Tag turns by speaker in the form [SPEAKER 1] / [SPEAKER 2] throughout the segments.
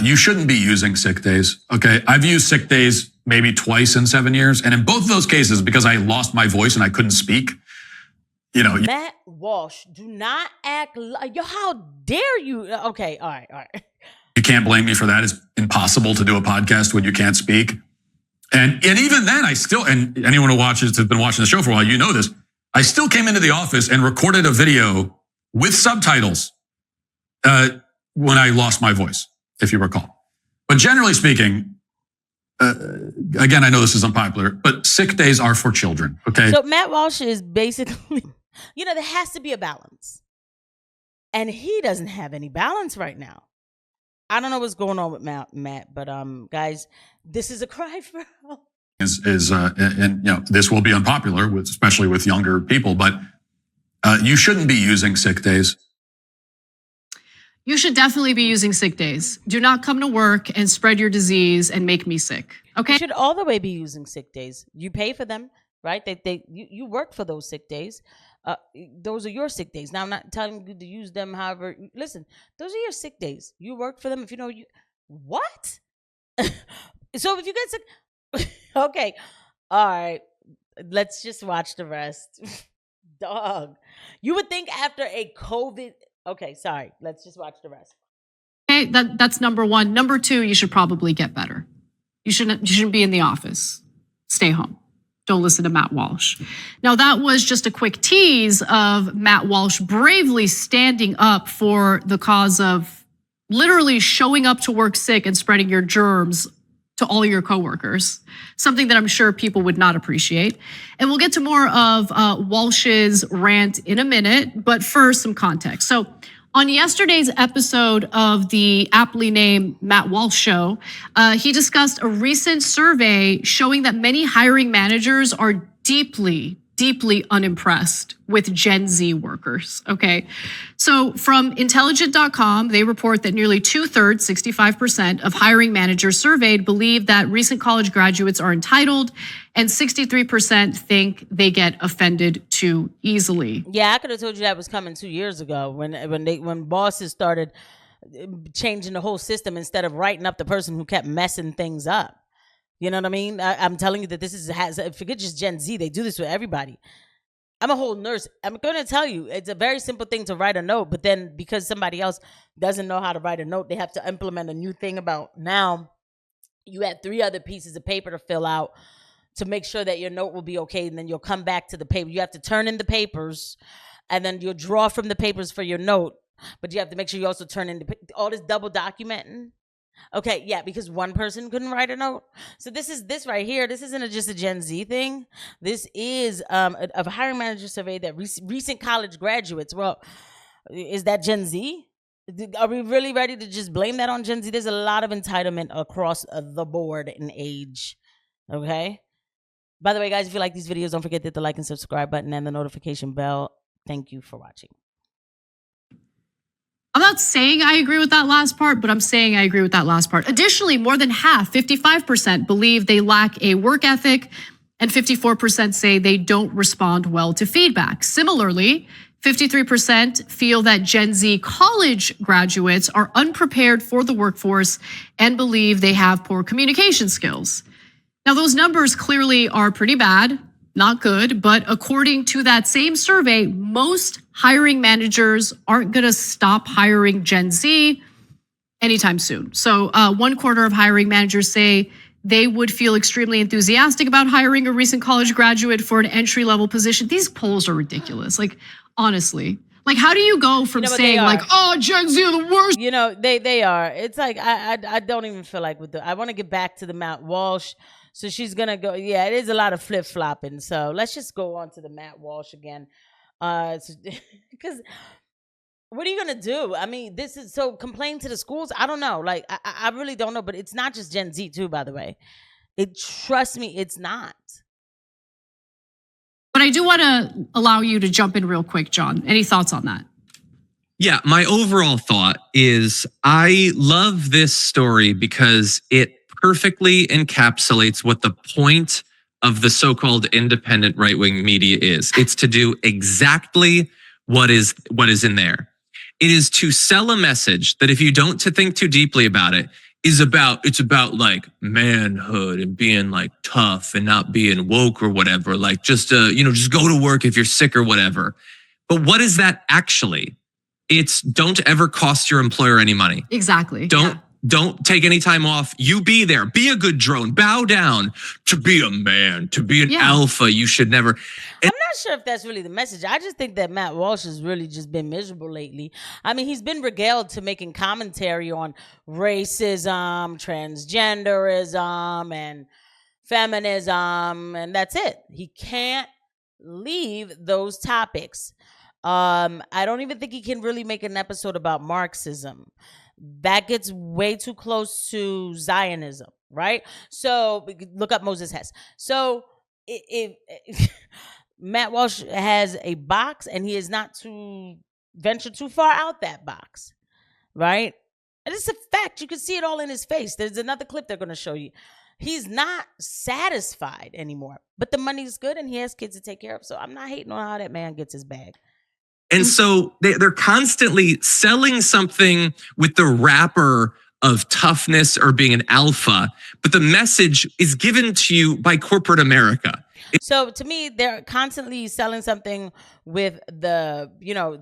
[SPEAKER 1] You shouldn't be using sick days, okay? I've used sick days maybe twice in 7 years. And in both of those cases, because I lost my voice and I couldn't speak, you know.
[SPEAKER 2] Matt Walsh, do not act like, yo, how dare you? Okay, all right.
[SPEAKER 1] You can't blame me for that. It's impossible to do a podcast when you can't speak. And even then, I still, and anyone who has been watching the show for a while, you know this, I still came into the office and recorded a video with subtitles when I lost my voice, if you recall. But generally speaking, again, I know this is unpopular, but sick days are for children, okay?
[SPEAKER 2] So Matt Walsh is basically, there has to be a balance. And he doesn't have any balance right now. I don't know what's going on with Matt, but guys, this is a cry for help. This will be unpopular, especially with younger people, but you shouldn't be using sick days.
[SPEAKER 3] You should definitely be using sick days. Do not come to work and spread your disease and make me sick. Okay.
[SPEAKER 2] You should all the way be using sick days. You pay for them, right? You work for those sick days. Those are your sick days. Now I'm not telling you to use them. However, listen, those are your sick days. You work for them. If what? So if you get sick, okay, all right. Let's just watch the rest. Dog, you would think after a COVID. Okay, sorry. Let's just watch the rest.
[SPEAKER 3] Okay, that's number one. Number two, you should probably get better. You shouldn't be in the office. Stay home. Don't listen to Matt Walsh. Now, that was just a quick tease of Matt Walsh bravely standing up for the cause of literally showing up to work sick and spreading your germs to all your coworkers, something that I'm sure people would not appreciate. And we'll get to more of Walsh's rant in a minute, but first, some context. So on yesterday's episode of the aptly named Matt Walsh Show, he discussed a recent survey showing that many hiring managers are deeply unimpressed with Gen Z workers, okay? So from intelligent.com, they report that nearly 2/3, 65% of hiring managers surveyed believe that recent college graduates are entitled, and 63% think they get offended too easily.
[SPEAKER 2] Yeah, I could have told you that was coming 2 years ago when bosses started changing the whole system instead of writing up the person who kept messing things up. You know what I mean? I'm telling you that forget just Gen Z. They do this with everybody. I'm a whole nurse. I'm going to tell you, it's a very simple thing to write a note, but then because somebody else doesn't know how to write a note, they have to implement a new thing about now you have 3 other pieces of paper to fill out to make sure that your note will be okay. And then you'll come back to the paper. You have to turn in the papers and then you'll draw from the papers for your note, but you have to make sure you also turn in all this double documenting. Okay, yeah, because one person couldn't write a note. So this right here. This isn't just a Gen Z thing. This is a hiring manager survey that recent college graduates. Well, is that Gen Z? Are we really ready to just blame that on Gen Z? There's a lot of entitlement across the board in age. Okay. By the way, guys, if you like these videos, don't forget to hit the like and subscribe button and the notification bell. Thank you for watching.
[SPEAKER 3] I'm not saying I agree with that last part, but I'm saying I agree with that last part. Additionally, more than half, 55%, believe they lack a work ethic, and 54% say they don't respond well to feedback. Similarly, 53% feel that Gen Z college graduates are unprepared for the workforce and believe they have poor communication skills. Now, those numbers clearly are pretty bad, not good, but according to that same survey, most hiring managers aren't gonna stop hiring Gen Z anytime soon. So 1/4 of hiring managers say they would feel extremely enthusiastic about hiring a recent college graduate for an entry-level position. These polls are ridiculous, like honestly. Like, how do you go from saying like, oh, Gen Z are the worst?
[SPEAKER 2] They are. It's like, I don't even feel like I wanna get back to the Matt Walsh. So she's going to go. Yeah, it is a lot of flip-flopping. So let's just go on to the Matt Walsh again. Because what are you going to do? I mean, this is so complain to the schools. I don't know. Like, I really don't know. But it's not just Gen Z too, by the way. Trust me, it's not.
[SPEAKER 3] But I do want to allow you to jump in real quick, John. Any thoughts on that?
[SPEAKER 4] Yeah, my overall thought is I love this story because it perfectly encapsulates what the point of the so-called independent right-wing media is. It's to do exactly what is in there. It is to sell a message that if you don't think too deeply about it, it's about like manhood and being like tough and not being woke or whatever. Like just just go to work if you're sick or whatever. But what is that actually? It's don't ever cost your employer any money.
[SPEAKER 3] Exactly.
[SPEAKER 4] Don't take any time off. You be there. Be a good drone. Bow down. To be a man, to be an alpha, you should never.
[SPEAKER 2] I'm not sure if that's really the message. I just think that Matt Walsh has really just been miserable lately. I mean, he's been regaled to making commentary on racism, transgenderism, and feminism, and that's it. He can't leave those topics. I don't even think he can really make an episode about Marxism. That gets way too close to Zionism, right? So look up Moses Hess. So if Matt Walsh has a box and he is not to venture too far out that box, right? And it's a fact. You can see it all in his face. There's another clip they're going to show you. He's not satisfied anymore, but the money's good and he has kids to take care of. So I'm not hating on how that man gets his bag.
[SPEAKER 4] And so they're constantly selling something with the wrapper of toughness or being an alpha, but the message is given to you by corporate America.
[SPEAKER 2] So to me, they're constantly selling something with the,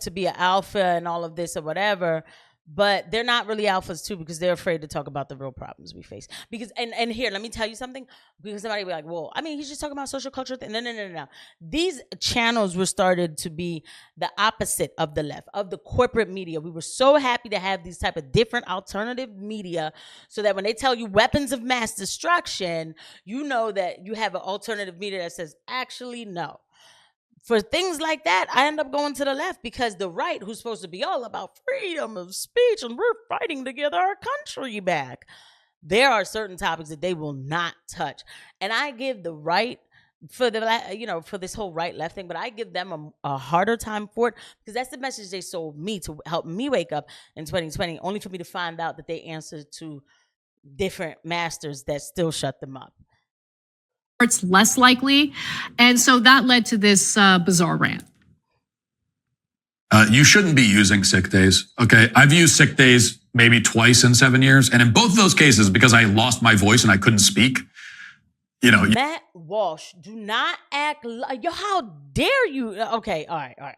[SPEAKER 2] to be an alpha and all of this or whatever, but they're not really alphas too, because they're afraid to talk about the real problems we face. Because, and here, let me tell you something, because somebody will be like, well, I mean, he's just talking about social culture. No. These channels were started to be the opposite of the left, of the corporate media. We were so happy to have these type of different alternative media so that when they tell you weapons of mass destruction, you know that you have an alternative media that says, actually, no. For things like that, I end up going to the left because the right, who's supposed to be all about freedom of speech and we're fighting to get our country back, there are certain topics that they will not touch. And I give the right for for this whole right left thing, but I give them a harder time for it because that's the message they sold me to help me wake up in 2020, only for me to find out that they answered to different masters that still shut them up.
[SPEAKER 3] It's less likely. And so that led to this bizarre rant.
[SPEAKER 1] You shouldn't be using sick days. Okay. I've used sick days maybe twice in 7 years. And in both of those cases, because I lost my voice and I couldn't speak,
[SPEAKER 2] Matt Walsh, do not act like, how dare you? Okay. All right.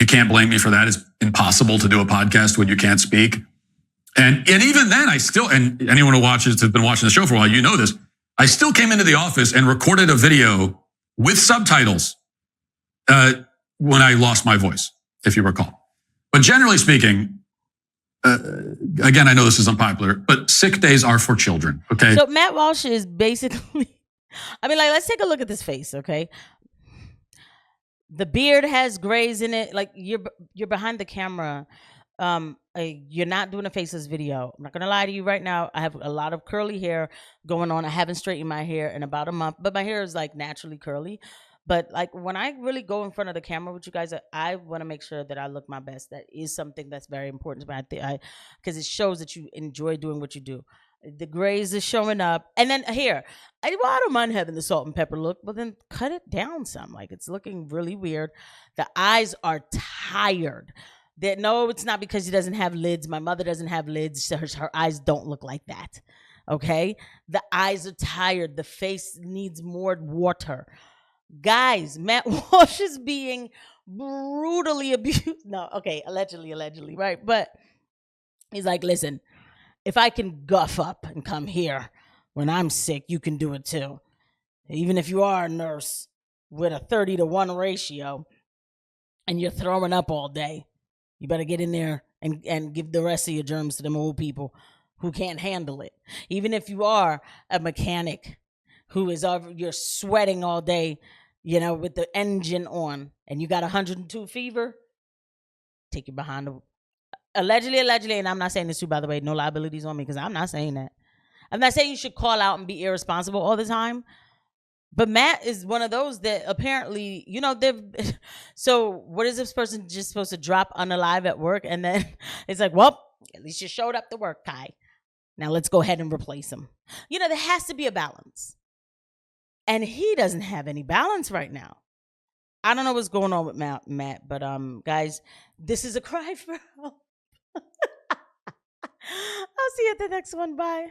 [SPEAKER 1] You can't blame me for that. It's impossible to do a podcast when you can't speak. And even then and anyone who has been watching the show for a while, you know this. I still came into the office and recorded a video with subtitles when I lost my voice, if you recall. But generally speaking, again, I know this is unpopular, but sick days are for children, okay?
[SPEAKER 2] So Matt Walsh is basically, let's take a look at this face, okay? The beard has grays in it. Like, you're behind the camera. You're not doing a faceless video. I'm not gonna lie to you right now. I have a lot of curly hair going on. I haven't straightened my hair in about a month, but my hair is like naturally curly. But like when I really go in front of the camera with you guys, I want to make sure that I look my best. That is something that's very important to me. Because it shows that you enjoy doing what you do. The grays is showing up, and then here, I don't mind having the salt and pepper look, but then cut it down some. Like, it's looking really weird. The eyes are tired. No, it's not because he doesn't have lids. My mother doesn't have lids. So her eyes don't look like that. Okay? The eyes are tired. The face needs more water. Guys, Matt Walsh is being brutally abused. No, okay, allegedly, right? But he's like, listen, if I can guff up and come here when I'm sick, you can do it too. Even if you are a nurse with a 30-to-1 ratio and you're throwing up all day, you better get in there and give the rest of your germs to them old people who can't handle it. Even if you are a mechanic you're sweating all day, with the engine on, and you got 102 fever, take you behind the... Allegedly, and I'm not saying this too, by the way, no liabilities on me, because I'm not saying that. I'm not saying you should call out and be irresponsible all the time. But Matt is one of those that apparently, so what is this person just supposed to drop unalive at work? And then it's like, well, at least you showed up to work, Kai. Now let's go ahead and replace him. There has to be a balance. And he doesn't have any balance right now. I don't know what's going on with Matt, but guys, this is a cry for help. I'll see you at the next one. Bye.